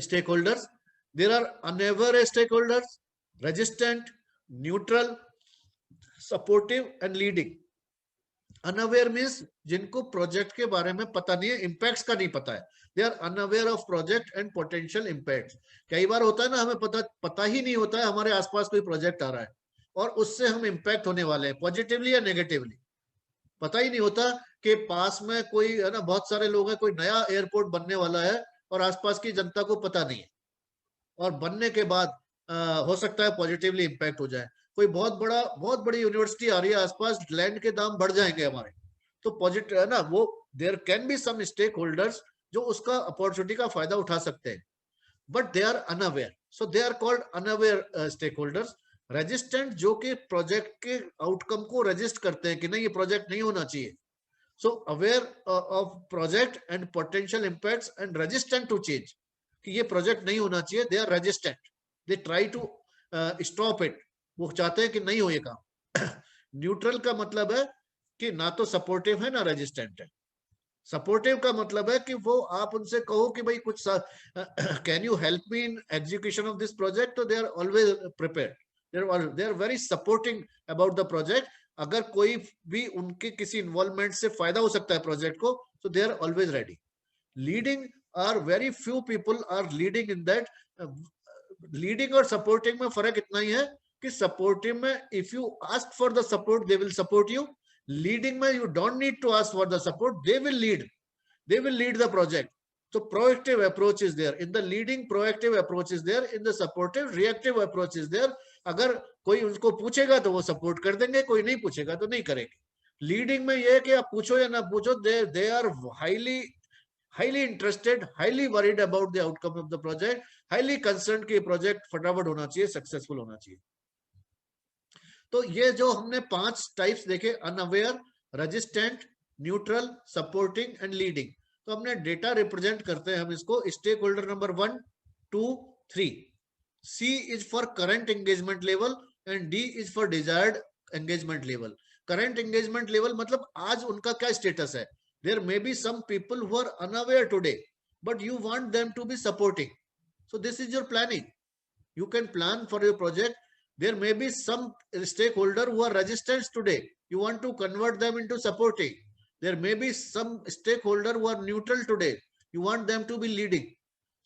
Speaker 1: stakeholders. There are unaware stakeholders, resistant, neutral, supportive and leading. Unaware means जिनको project के बारे में पता नहीं है, impacts का नहीं पता है. They are unaware of project and potential impacts. कई बार होता है ना, हमें पता ही नहीं होता है हमारे आसपास कोई प्रोजेक्ट आ रहा है और उससे हम इंपैक्ट होने वाले हैं, पॉजिटिवली या नेगेटिवली. पता ही नहीं होता कि पास में कोई है ना, बहुत सारे लोग हैं, कोई नया एयरपोर्ट बनने वाला है और आसपास की जनता को पता नहीं है, और बनने के बाद हो सकता है पॉजिटिवली इंपैक्ट हो जाए. कोई बहुत बड़ी यूनिवर्सिटी आ रही है आसपास, लैंड के दाम बढ़ जाएंगे हमारे, तो पॉजिटिव है ना, वो there can be some stakeholders जो उसका अपॉर्चुनिटी का फायदा उठा सकते हैं, but they are unaware. So they are called unaware stakeholders. Resistant जो कि प्रोजेक्ट के आउटकम को रजिस्ट करते हैं कि नहीं, ये प्रोजेक्ट नहीं होना चाहिए. So aware of project and potential impacts and resistant to change, कि ये प्रोजेक्ट नहीं होना चाहिए. They are resistant, they try to stop it. वो चाहते हैं कि नहीं हो ये काम. न्यूट्रल का मतलब है कि ना तो सपोर्टिव है ना रेजिस्टेंट है. सपोर्टिव का मतलब है कि वो आप उनसे कहो कि भाई कुछ can you help me in execution of this project, तो they are always prepared, they are very supporting about the project. अगर कोई भी उनके किसी इन्वॉल्वमेंट से फायदा हो सकता है प्रोजेक्ट को, तो they are always ready. Leading are very few people are leading in that. Leading और सपोर्टिंग में फर्क इतना ही है कि सपोर्टिव में if you ask for the support they will support you. Leading में you don't need to ask for the support, they will lead the project. So proactive approach is there in the leading, proactive approach is there in the supportive, reactive approach is there. अगर कोई उनको पूछेगा तो वो support कर देंगे, कोई नहीं पूछेगा तो नहीं करेंगे. लीडिंग में ये है कि आप पूछो या ना पूछो, they are highly interested, highly worried about the outcome of the project, highly concerned कि प्रोजेक्ट फटाफट होना चाहिए, सक्सेसफुल होना चाहिए. तो ये जो हमने 5 टाइप्स देखे, unaware, resistant, neutral, supporting and leading. तो हमने डेटा रिप्रेजेंट करते हैं हम इसको stakeholder number 1, 2, 3. C is for current engagement level and D is for desired engagement level. Current engagement level मतलब आज उनका क्या स्टेटस है. There may be some people who are unaware today, but you want them to be supporting. So this is your planning. You can plan for your project. There may be some stakeholder who are resistant today. You want to convert them into supporting. There may be some stakeholder who are neutral today. You want them to be leading.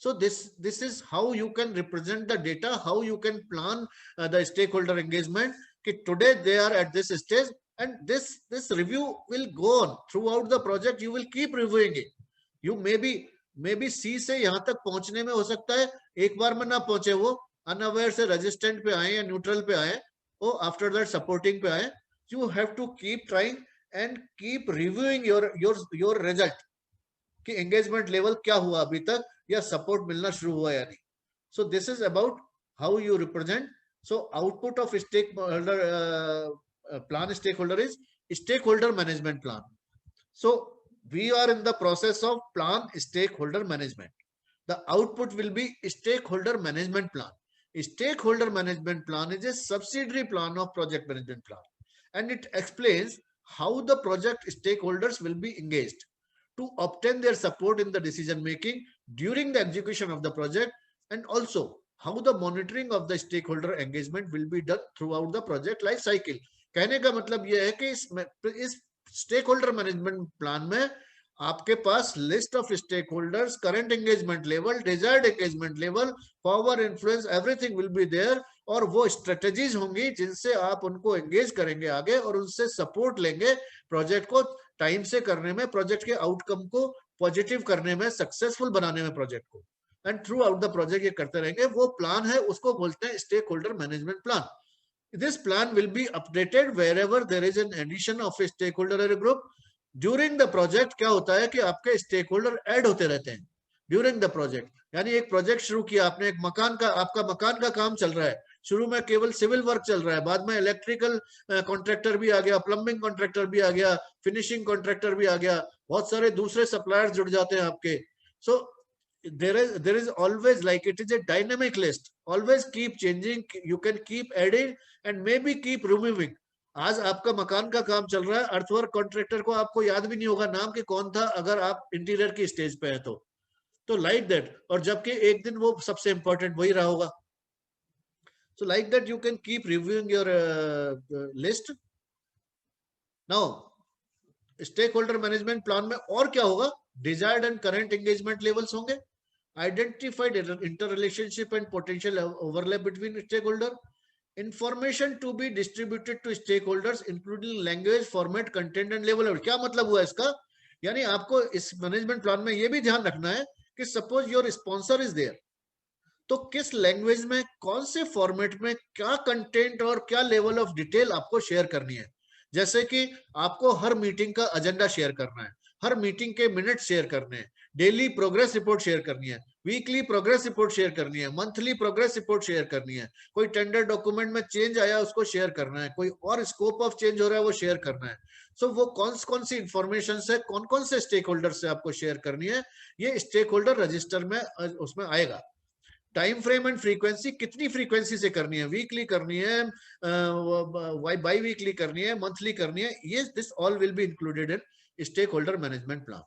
Speaker 1: So this is how you can represent the data, how you can plan the stakeholder engagement. Today they are at this stage, and this review will go on throughout the project. You will keep reviewing it. You maybe C से यहाँ तक पहुंचने में हो सकता है एक बार में ना पहुंचे, वो अनअवेयर से रेजिस्टेंट पे आए या न्यूट्रल पे आए, वो आफ्टर दैट सपोर्टिंग पे आए. You have to keep trying and keep reviewing your result कि engagement level क्या हुआ अभी तक, या सपोर्ट मिलना शुरू हुआ या नहीं. So this is about how you represent. So output of stakeholder plan stakeholder is stakeholder management plan. So we are in the process of plan stakeholder management. The output will be stakeholder management plan. Stakeholder management plan is a subsidiary plan of project management plan, and it explains how the project stakeholders will be engaged. to obtain their support in the decision making during the execution of the project, and also how the monitoring of the stakeholder engagement will be done throughout the project life cycle. कहने का मतलब यह है कि इस stake holder management plan में आपके पास list of stake holders, current engagement level, desired engagement level, power, influence, everything will be there, और वो स्ट्रेटेजीज होंगी जिनसे आप उनको एंगेज करेंगे आगे और उनसे सपोर्ट लेंगे प्रोजेक्ट को टाइम से करने में, प्रोजेक्ट के आउटकम को पॉजिटिव करने में, सक्सेसफुल बनाने में प्रोजेक्ट को, and throughout the project ये करते रहेंगे। वो प्लान है, उसको बोलते हैं stakeholder management plan. This plan will be updated wherever there is an addition of a stakeholder or a group. During the project क्या होता है कि आपके स्टेक होल्डर ऐड होते रहते हैं ड्यूरिंग द प्रोजेक्ट। यानी एक प्रोजेक्ट शुरू किया आपने, एक मकान का, आपका मकान का काम चल रहा है, शुरू में केवल सिविल वर्क चल रहा है, बाद में इलेक्ट्रिकल कॉन्ट्रैक्टर भी आ गया, प्लम्बिंग कॉन्ट्रैक्टर भी आ गया, फिनिशिंग कॉन्ट्रैक्टर भी आ गया, बहुत सारे दूसरे सप्लायर्स जुड़ जाते हैं आपके। सो there is always, like, it is a dynamic list, always keep changing, you can keep adding and maybe keep removing. आज आपका मकान का काम चल रहा है, अर्थवर्क कॉन्ट्रैक्टर को आपको याद भी नहीं होगा नाम कि कौन था अगर आप इंटीरियर की स्टेज पे है तो लाइक दैट, और जबकि एक दिन वो सबसे इंपॉर्टेंट वही रहा होगा। So like that you can keep reviewing your list. Now stakeholder management plan में और क्या होगा, desired and current engagement levels होंगे, identified interrelationship and potential overlap between stakeholder, information to be distributed to stakeholders including language, format, content and level. क्या मतलब हुआ इसका, यानी आपको इस मैनेजमेंट प्लान में ये भी ध्यान रखना है कि suppose your sponsor is there, तो किस लैंग्वेज में, कौन से फॉर्मेट में, क्या कंटेंट और क्या लेवल ऑफ डिटेल आपको शेयर करनी है। जैसे कि आपको हर मीटिंग का एजेंडा शेयर करना है, हर मीटिंग के मिनट शेयर करने हैं, डेली प्रोग्रेस रिपोर्ट शेयर करनी है, वीकली प्रोग्रेस रिपोर्ट शेयर करनी है, मंथली प्रोग्रेस रिपोर्ट शेयर करनी है, कोई टेंडर डॉक्यूमेंट में चेंज आया उसको शेयर करना है, कोई और स्कोप ऑफ चेंज हो रहा है वो शेयर करना है। सो वो कौन सी इंफॉर्मेशन है, कौन कौन से स्टेक होल्डर से आपको शेयर करनी है, ये स्टेक होल्डर रजिस्टर में उसमें आएगा। टाइम फ्रेम एंड फ्रीक्वेंसी, कितनी फ्रीक्वेंसी से करनी है, वीकली करनी है, बाई वीकली करनी है, मंथली करनी है, ये this all will be included in stakeholder management plan.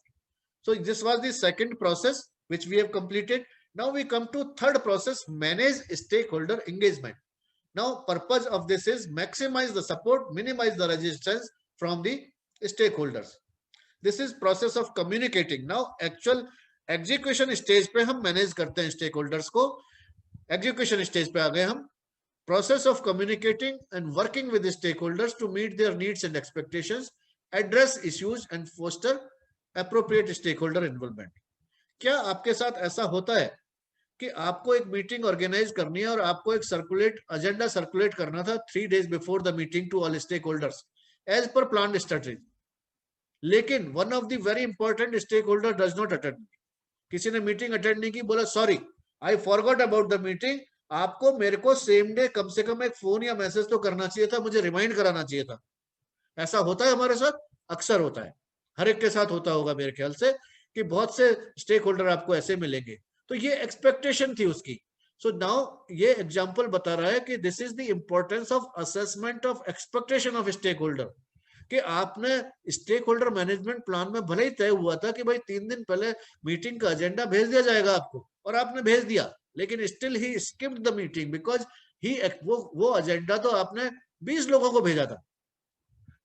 Speaker 1: So this was the second process which we have completed. Now we come to third process, manage stakeholder engagement. Now purpose of this is maximize the support, minimize the resistance from the stakeholders. This is process of communicating. Now actual execution stage पे हम manage करते हैं stakeholders को, execution stage पे आ गए हम। Process of communicating and working with stakeholders to meet their needs and expectations, address issues and foster appropriate stakeholder involvement. क्या आपके साथ ऐसा होता है कि आपको एक मीटिंग ऑर्गेनाइज करनी है और आपको एक एजेंडा सर्कुलेट करना था 3 days before the meeting to all stakeholders as per plan strategy, लेकिन one of the very important stakeholder does not attend, किसी ने मीटिंग अटेंड नहीं की, बोला sorry I forgot about the meeting, आपको मेरे को सेम डे कम से कम एक फोन या मैसेज तो करना चाहिए था, मुझे रिमाइंड कराना चाहिए था। ऐसा होता है हमारे साथ, अक्सर होता है, हर एक के साथ होता होगा मेरे ख्याल से कि बहुत से स्टेक होल्डर आपको ऐसे मिलेंगे। तो ये एक्सपेक्टेशन थी उसकी। सो नाउ ये एग्जांपल बता रहा है कि this is the importance of assessment of expectation of stakeholder, कि आपने स्टेक होल्डर मैनेजमेंट प्लान में भले ही तय हुआ था कि भाई 3 दिन पहले मीटिंग का एजेंडा भेज दिया जाएगा आपको, और आपने भेज दिया, लेकिन still he skipped the meeting because he वो एजेंडा तो आपने 20 लोगों को भेजा था,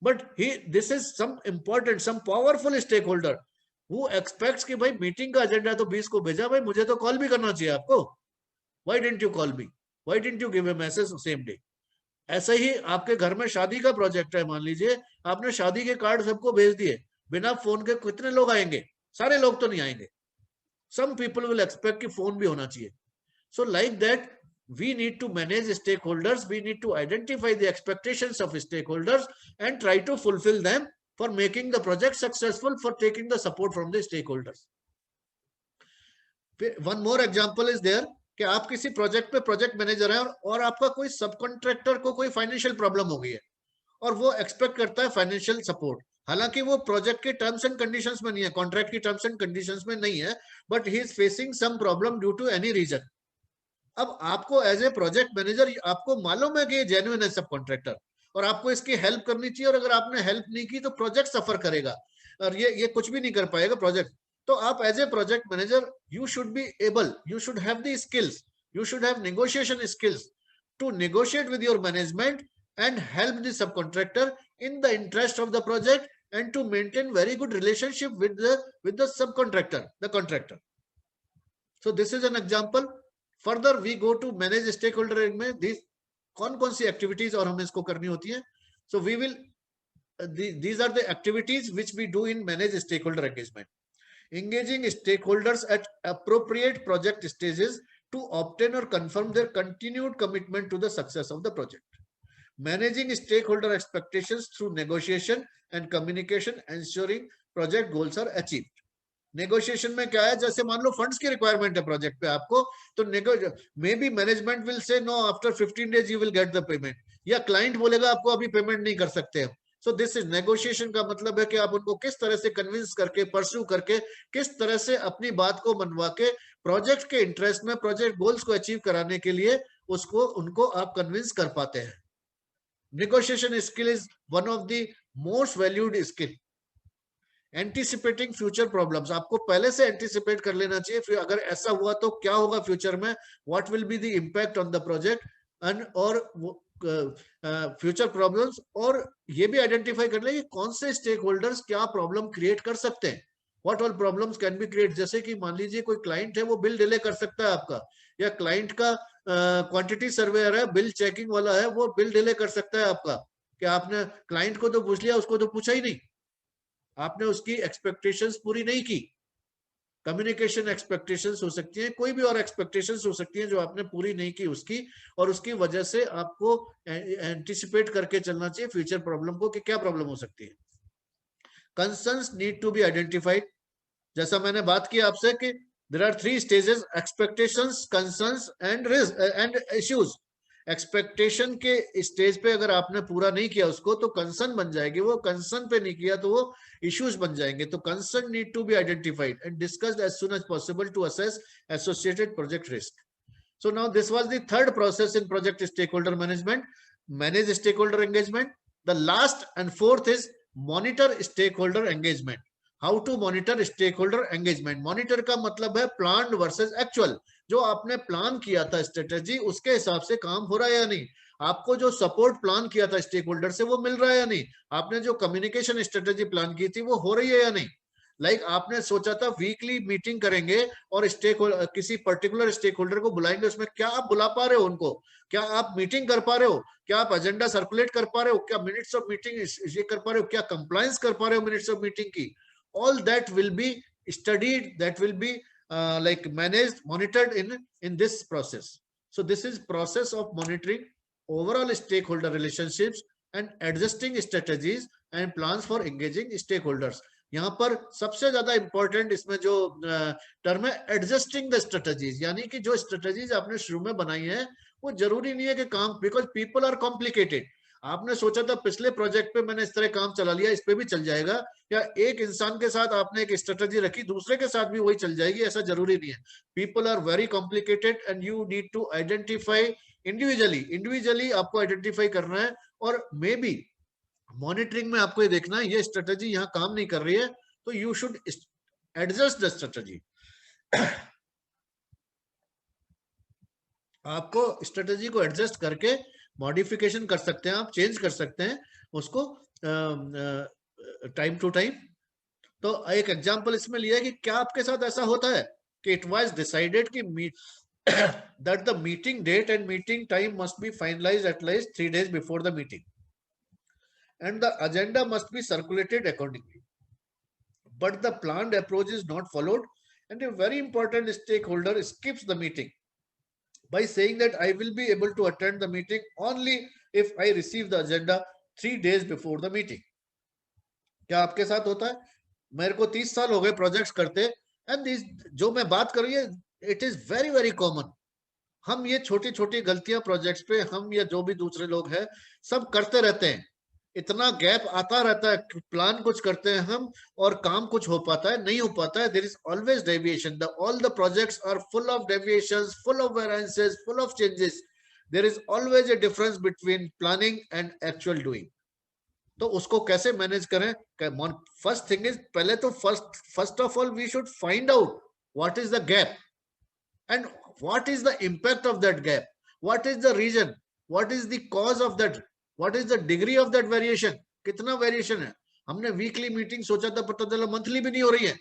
Speaker 1: but he this is some important, some powerful stakeholder who expects कि भाई मीटिंग का एजेंडा तो 20 को भेजा, भाई मुझे तो कॉल भी करना चाहिए आपको, why didn't you call me, why didn't you give a message same day. ऐसे ही आपके घर में शादी का प्रोजेक्ट है, मान लीजिए आपने शादी के कार्ड सबको भेज दिए, बिना फोन के कितने लोग आएंगे, सारे लोग तो नहीं आएंगे, सम पीपल विल एक्सपेक्ट कि फोन भी होना चाहिए। So like that we need to manage stakeholders, we need to identify the expectations of stakeholders and try to fulfill them for making the project successful, for taking the support from the stakeholders. One more example is there कि आप किसी project पे project manager है और आपका कोई सब contractor को कोई फाइनेंशियल प्रॉब्लम हो गई है और वो एक्सपेक्ट करता है फाइनेंशियल सपोर्ट, हालांकि वो प्रोजेक्ट के टर्म्स एंड कंडीशंस में नहीं है, कॉन्ट्रैक्ट की टर्म्स एंड कंडीशंस में नहीं है, but he is facing some problem due to any reason. अब आपको एज ए प्रोजेक्ट मैनेजर आपको मालूम है कि ये जेन्युइन है सब कॉन्ट्रैक्टर और आपको इसकी हेल्प करनी चाहिए, और अगर आपने हेल्प नहीं की तो प्रोजेक्ट सफर करेगा। और ये कुछ भी नहीं कर पाएगा प्रोजेक्ट, तो आप as a project manager you should be able, you should have the skills, you should have negotiation skills to negotiate with your management and help the subcontractor in the interest of the project and to maintain very good relationship with the subcontractor, the contractor. So this is an example. Further we go to manage stakeholder engagement. These कौन सी activities और हमें इसको करनी होती है. So we will these are the activities which we do in manage stakeholder engagement. Engaging stakeholders at appropriate project stages to obtain or confirm their continued commitment to the success of the project. Managing stakeholder expectations through negotiation and communication, ensuring project goals are achieved. Negotiation में क्या है, जैसे मान लो funds की requirement है project पे आपको, तो may be management will say know after 15 days you will get the payment, या क्लाइंट बोलेगा आपको अभी पेमेंट नहीं कर सकते हम. सो दिस इज नेगोशिएशन का मतलब है कि आप उनको किस तरह से कन्विंस करके, परस्यू करके, किस तरह से अपनी बात को मनवा के प्रोजेक्ट के इंटरेस्ट में प्रोजेक्ट गोल्स को अचीव कराने के लिए उनको आप कन्विंस कर पाते हैं. Negotiation skill is one of the most valued skill. एंटीसिपेटिंग future problems, आपको पहले से एंटीसिपेट कर लेना चाहिए, फिर अगर ऐसा हुआ तो क्या होगा फ्यूचर में, what will be the impact on the project and और फ्यूचर प्रॉब्लम्स. और ये भी आइडेंटिफाई कर ले कि कौन से स्टेक होल्डर्स क्या प्रॉब्लम क्रिएट कर सकते हैं, what all problems can be create. जैसे कि मान लीजिए कोई क्लाइंट है, वो बिल डिले कर सकता है आपका, या क्लाइंट का क्वांटिटी सर्वेयर है, बिल चेकिंग वाला है, वो बिल डिले कर सकता है आपका, कि आपने क्लाइंट को तो पूछ लिया, उसको तो पूछा ही नहीं, आपने उसकी एक्सपेक्टेशंस पूरी नहीं की. कम्युनिकेशन एक्सपेक्टेशंस हो सकती हैं, कोई भी और एक्सपेक्टेशंस हो सकती हैं जो आपने पूरी नहीं की उसकी, और उसकी वजह से आपको एंटिसिपेट करके चलना चाहिए फ्यूचर प्रॉब्लम को कि क्या प्रॉब्लम हो सकती है. Concerns need to be identified. जैसा मैंने बात की आपसे कि there are 3 stages: expectations, concerns and issues. Expectation के स्टेज पे अगर आपने पूरा नहीं किया उसको, तो कंसर्न बन जाएगी, वो कंसर्न पे नहीं किया तो वो इश्यूज बन जाएंगे. तो concern need to be identified and discussed as soon as possible to assess associated project risk. So now this was the third process in project stakeholder management, manage stakeholder engagement. The last and fourth is monitor stakeholder engagement. How to monitor stakeholder engagement? Monitor का मतलब है planned versus actual. जो आपने plan किया था strategy, उसके हिसाब से काम हो रहा है या नहीं, आपको जो सपोर्ट प्लान किया था स्टेक होल्डर से वो मिल रहा है या नहीं, आपने जो कम्युनिकेशन स्ट्रेटेजी प्लान की थी वो हो रही है या नहीं. लाइक आपने सोचा था वीकली मीटिंग करेंगे और किसी पर्टिकुलर स्टेक होल्डर को बुलाएंगे, उसमें क्या आप बुला पा रहे हो उनको, क्या आप मीटिंग कर पा रहे हो, क्या आप एजेंडा सर्कुलेट कर पा रहे हो, क्या मिनट्स ऑफ मीटिंग ये कर पा रहे हो, क्या कंप्लायंस कर पा रहे हो मिनट्स ऑफ मीटिंग की. All that will be studied, that will be like managed, monitored in this process. So this is process of monitoring overall stakeholder relationships and adjusting strategies and plans for engaging stakeholders. यहाँ पर सबसे ज्यादा important इसमें जो term है adjusting the strategies, यानी कि जो स्ट्रेटजीज आपने शुरू में बनाई है वो जरूरी नहीं है कि काम, बिकॉज पीपल आर कॉम्प्लिकेटेड. आपने सोचा था पिछले प्रोजेक्ट पे मैंने इस तरह काम चला लिया, इस पे भी चल जाएगा, या एक इंसान के साथ आपने एक स्ट्रेटजी रखी, दूसरे के साथ भी वही चल जाएगी, ऐसा जरूरी नहीं है. People are very complicated and you need to identify individually आपको आइडेंटिफाई करना है. और मे बी मॉनिटरिंग में आपको ये देखना है ये स्ट्रेटजी यहाँ काम नहीं कर रही है, तो you should adjust the strategy. आपको स्ट्रेटजी को एडजस्ट करके मॉडिफिकेशन कर सकते हैं, आप चेंज कर सकते हैं उसको टाइम टू टाइम. तो एक एग्जांपल इसमें लिया है कि क्या आपके साथ ऐसा होता है कि इट वाज डिसाइडेड कि that the meeting date and meeting time must be finalized at least 3 days before the meeting and the agenda must be circulated accordingly, but the planned approach is not followed and a very important stakeholder skips the meeting by saying that I will be able to attend the meeting only if I receive the agenda 3 days before the meeting. क्या आपके साथ होता है? मेरे को 30 साल हो गए प्रोजेक्ट्स करते, एंड जो मैं बात कर रही है it is very very common. हम ये छोटी छोटी गलतियां प्रोजेक्ट्स पे, हम या जो भी दूसरे लोग हैं सब करते रहते हैं. इतना गैप आता रहता है, प्लान कुछ करते हैं हम और काम कुछ हो पाता है, नहीं हो पाता है. There is always deviation. All the projects are full of deviations, full of variances, full of changes. There is always a difference between planning and actual doing. तो उसको कैसे मैनेज करें? फर्स्ट थिंग इज, पहले तो first of all we should find out what is the gap and what is the impact of that gap, what is the reason, what is the cause of that, what is the degree of that variation, कितना variation है. हमने weekly meeting सोचा था, पता चला monthly भी नहीं हो रही है.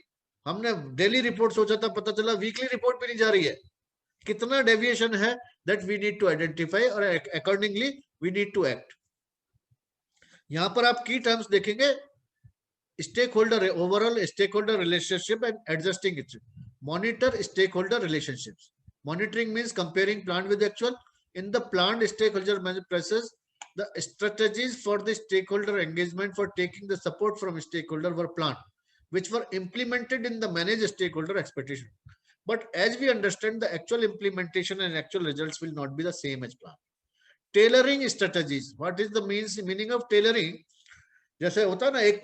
Speaker 1: हमने डेली रिपोर्ट सोचा था, पता चला वीकली रिपोर्ट भी नहीं जा रही है. कितना डेविएशन है, that we need to identify और accordingly we need to act. यहां पर आप की टर्म्स देखेंगे, stakeholder, overall stakeholder relationship and adjusting it. Monitor stakeholder relationships. Monitoring means comparing plan with actual. In the planned stakeholder process, the strategies for the stakeholder engagement for taking the support from stakeholder were planned, which were implemented in the managed stakeholder expectation. But as we understand, the actual implementation and actual results will not be the same as planned. Tailoring strategies. What is the meaning of tailoring? जैसे होता है ना, एक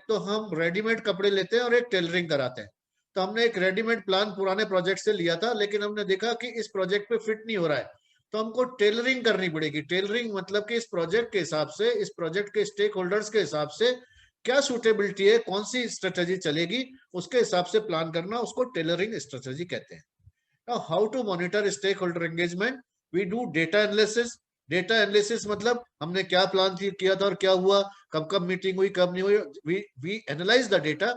Speaker 1: तो हम readymade कपड़े लेते हैं और एक टेलरिंग कराते हैं. तो हमने एक रेडीमेड प्लान पुराने प्रोजेक्ट से लिया था, लेकिन हमने देखा कि इस प्रोजेक्ट पे फिट नहीं हो रहा है, तो हमको टेलरिंग करनी पड़ेगी. टेलरिंग मतलब कि इस प्रोजेक्ट के हिसाब से, इस प्रोजेक्ट के स्टेक होल्डर्स के हिसाब से क्या सूटेबिलिटी है, कौन सी स्ट्रेटेजी चलेगी, उसके हिसाब से प्लान करना, उसको टेलरिंग स्ट्रेटेजी कहते हैं. Now, how to monitor stakeholder engagement? We do data analysis. Data analysis मतलब हमने क्या प्लान किया था और क्या हुआ, कब कब मीटिंग हुई, कब नहीं हुई. We analyze the data,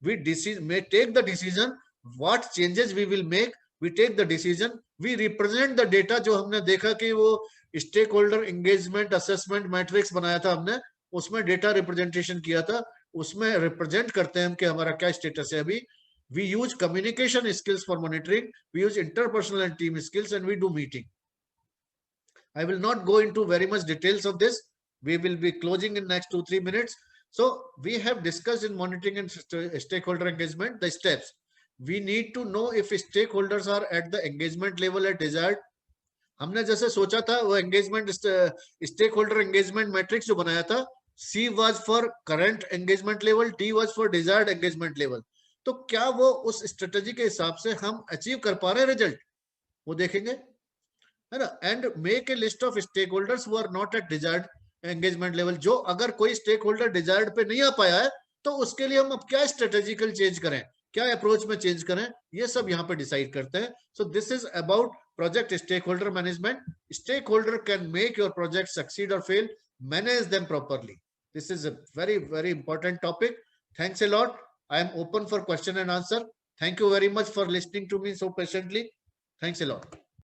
Speaker 1: we take the decision, what changes we will make, we take the decision, we represent the data. जो हमने देखा कि वो stakeholder engagement assessment matrix बनाया था हमने, उसमें डेटा रिप्रेजेंटेशन किया था, उसमें रिप्रेजेंट करते हैं हम कि हमारा क्या स्टेटस है अभी. We use communication skills for monitoring, we use interpersonal and team skills, and we do meeting. I will not go into very much details of this. We will be closing in next 2-3 minutes. So we have discussed in monitoring and stakeholder engagement the steps. We need to know if stakeholders are at the engagement level at desired. हमने जैसे सोचा था वो engagement stakeholder engagement matrix जो बनाया था, C was for current engagement level, T was for desired engagement level. तो क्या वो उस स्ट्रेटेजी के हिसाब से हम अचीव कर पा रहे हैं रिजल्ट, वो देखेंगे, है ना. And make a list of stake holders who are not at desired engagement level. जो अगर कोई स्टेक होल्डर डिजायर्ड पे नहीं आ पाया है, तो उसके लिए हम अब क्या स्ट्रेटेजिकल चेंज करें, क्या अप्रोच में चेंज करें, ये सब यहाँ पे डिसाइड करते हैं. सो this is about project stakeholder management. Stakeholder can make your project succeed or fail. Manage them properly. This is a very, very important topic. Thanks a lot. I am open for question and answer. Thank you very much for listening to me so patiently. Thanks a lot.